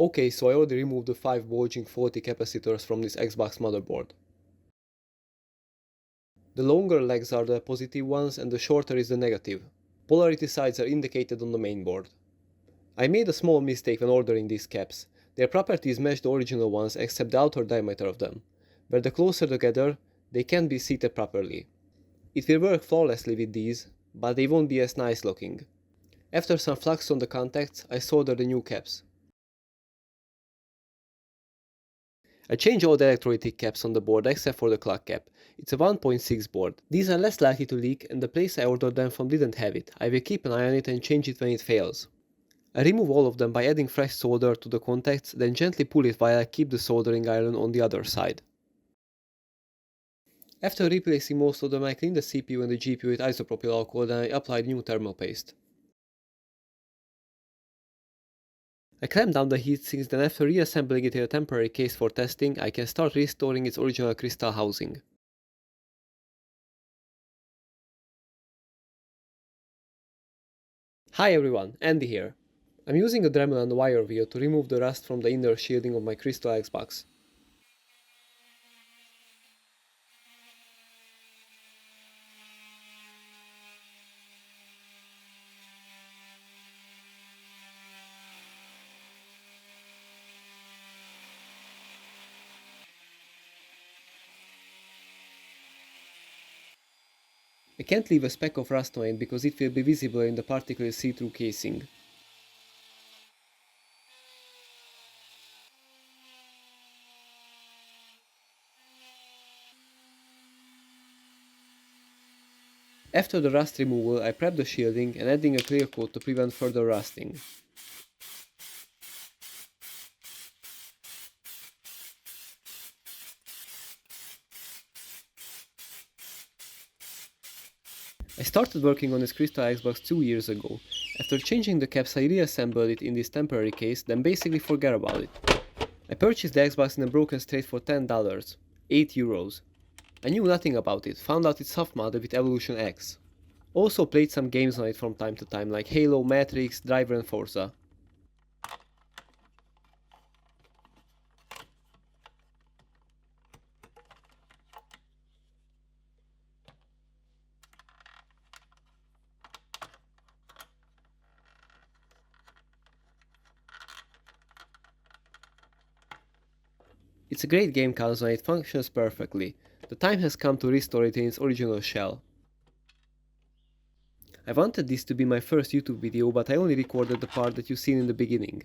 Okay, so I already removed the 5 bulging faulty capacitors from this Xbox motherboard. The longer legs are the positive ones and the shorter is the negative. Polarity sides are indicated on the mainboard. I made a small mistake when ordering these caps. Their properties match the original ones except the outer diameter of them. Where the closer together, they can't be seated properly. It will work flawlessly with these, but they won't be as nice looking. After some flux on the contacts, I soldered the new caps. I changed all the electrolytic caps on the board except for the clock cap. It's a 1.6 board. These are less likely to leak and the place I ordered them from didn't have it. I will keep an eye on it and change it when it fails. I remove all of them by adding fresh solder to the contacts, then gently pull it while I keep the soldering iron on the other side. After replacing most of them, I cleaned the CPU and the GPU with isopropyl alcohol and I applied new thermal paste. I clamped down the heatsinks, then after reassembling it in a temporary case for testing, I can start restoring its original crystal housing. Hi everyone, Andy here. I'm using a Dremel and wire wheel to remove the rust from the inner shielding of my Crystal Xbox. I can't leave a speck of rust on it because it will be visible in the particularly see-through casing. After the rust removal, I prep the shielding and adding a clear coat to prevent further rusting. I started working on this Crystal Xbox 2 years ago. After changing the caps, I reassembled it in this temporary case, then basically forgot about it. I purchased the Xbox in a broken state for $10, 8 euros. I knew nothing about it, found out it's soft modded with Evolution X. Also played some games on it from time to time like Halo, Matrix, Driver and Forza. It's a great game console and it functions perfectly. The time has come to restore it in its original shell. I wanted this to be my first YouTube video, but I only recorded the part that you seen in the beginning.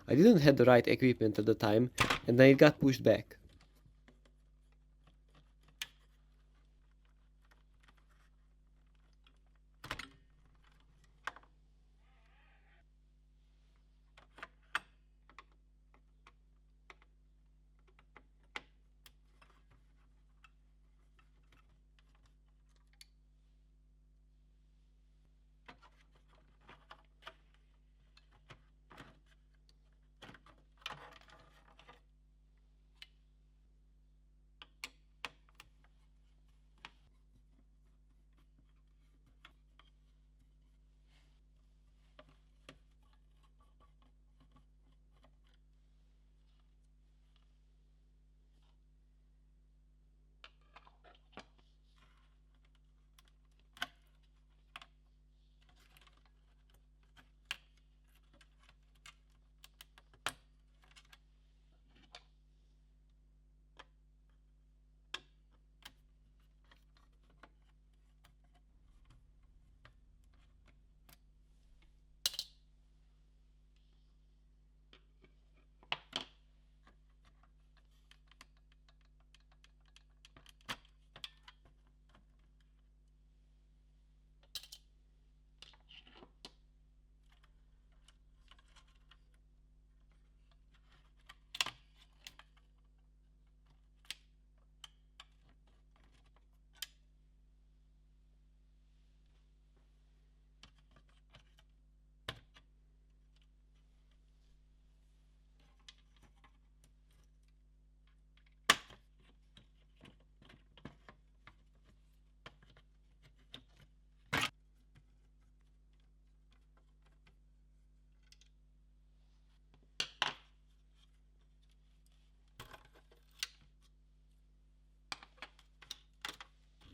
I didn't have the right equipment at the time, and then it got pushed back.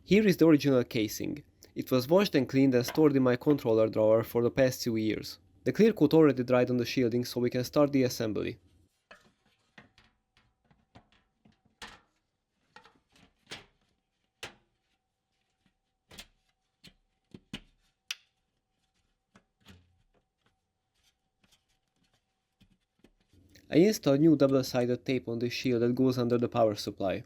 Here is the original casing. It was washed and cleaned and stored in my controller drawer for the past 2 years. The clear coat already dried on the shielding, so we can start the assembly. I installed new double-sided tape on this shield that goes under the power supply.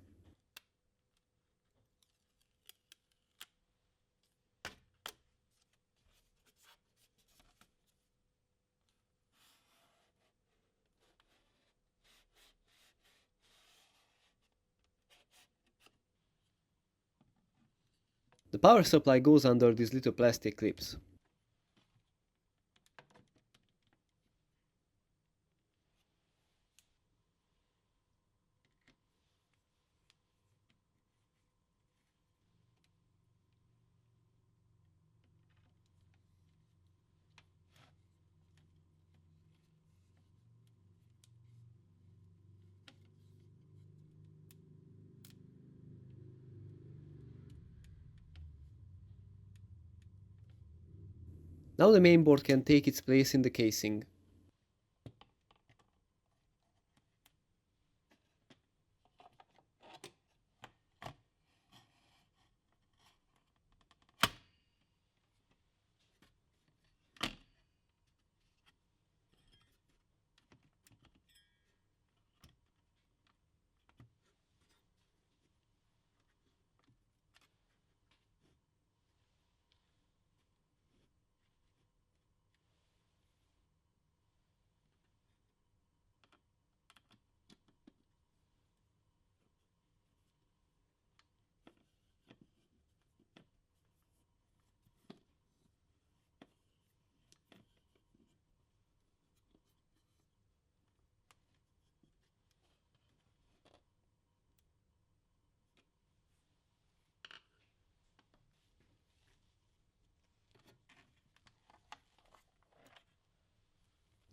The power supply goes under these little plastic clips. Now the mainboard can take its place in the casing.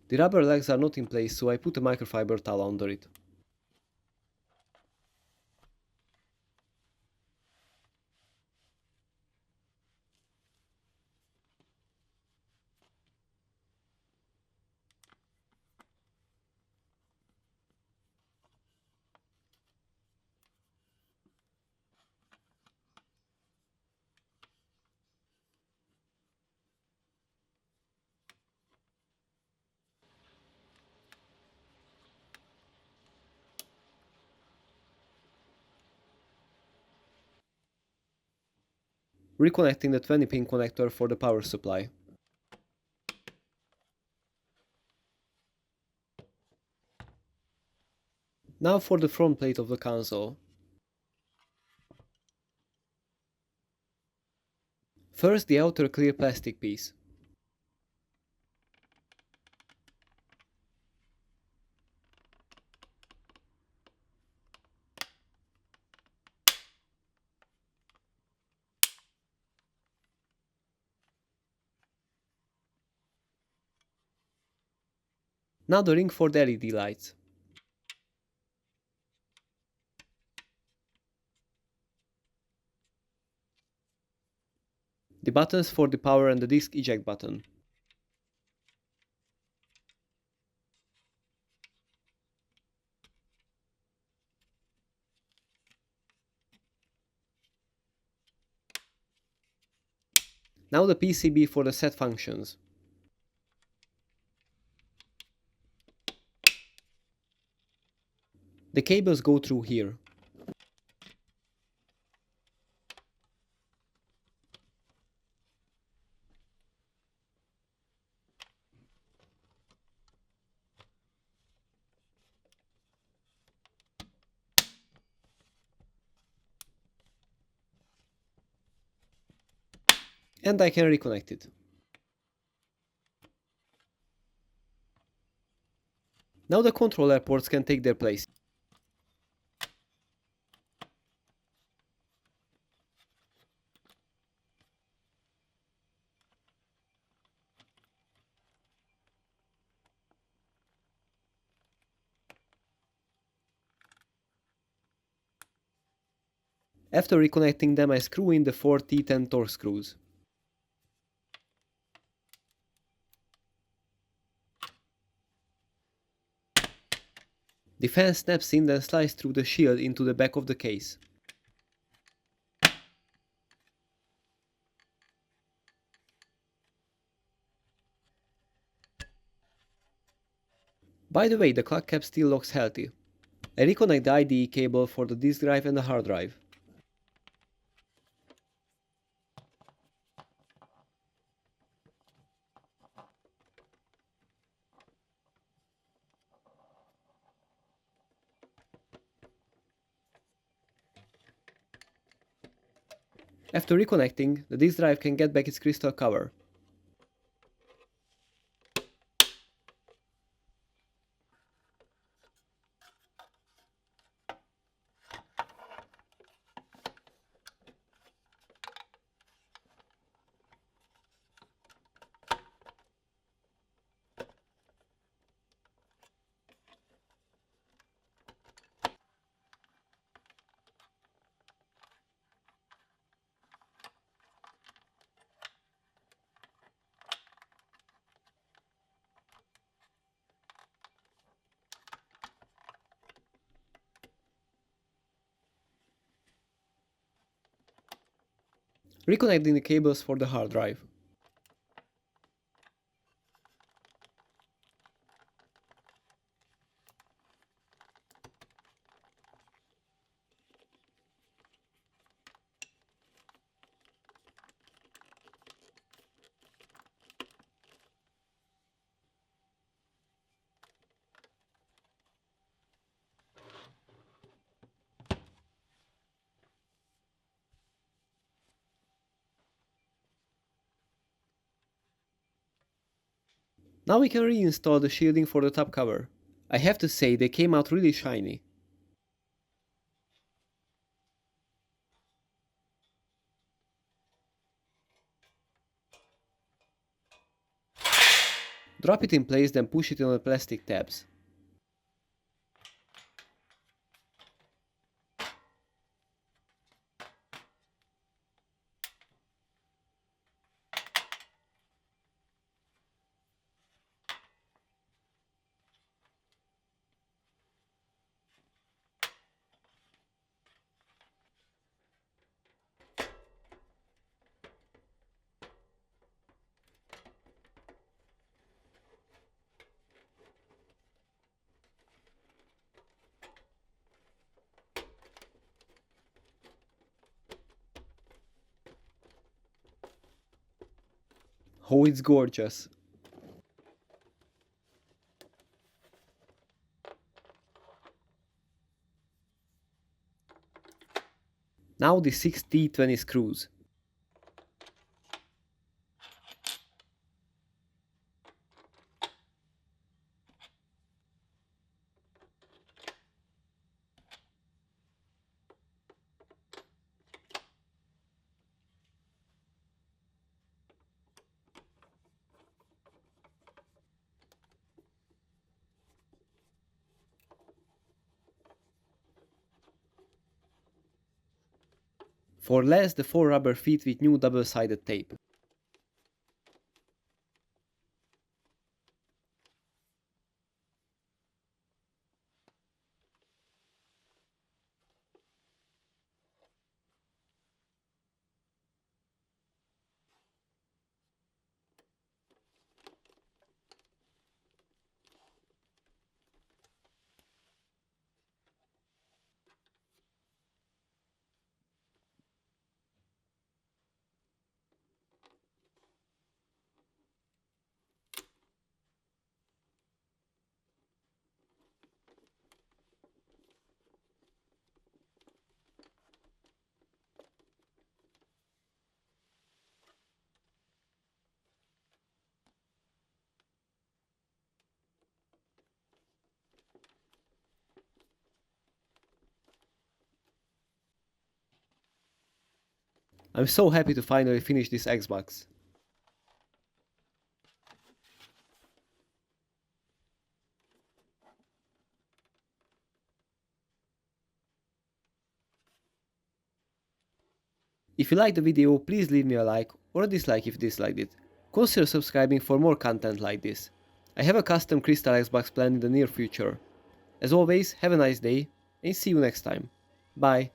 The rubber legs are not in place, so I put a microfiber towel under it. Reconnecting the 20-pin connector for the power supply. Now for the front plate of the console. First, the outer clear plastic piece. Now the ring for the LED lights. The buttons for the power and the disk eject button. Now the PCB for the set functions. The cables go through here. And I can reconnect it. Now the controller ports can take their place. After reconnecting them, I screw in the 4 T10 torque screws. The fan snaps in and slides through the shield into the back of the case. By the way, the clock cap still looks healthy. I reconnect the IDE cable for the disk drive and the hard drive. After reconnecting, the disk drive can get back its crystal cover. Reconnecting the cables for the hard drive. Now we can reinstall the shielding for the top cover. I have to say, they came out really shiny. Drop it in place, then push it on the plastic tabs. Oh, it's gorgeous. Now the 6 T20 screws. For last, the 4 rubber feet with new double-sided tape. I'm so happy to finally finish this Xbox. If you liked the video, please leave me a like or a dislike if you disliked it. Consider subscribing for more content like this. I have a custom Crystal Xbox planned in the near future. As always, have a nice day and see you next time. Bye.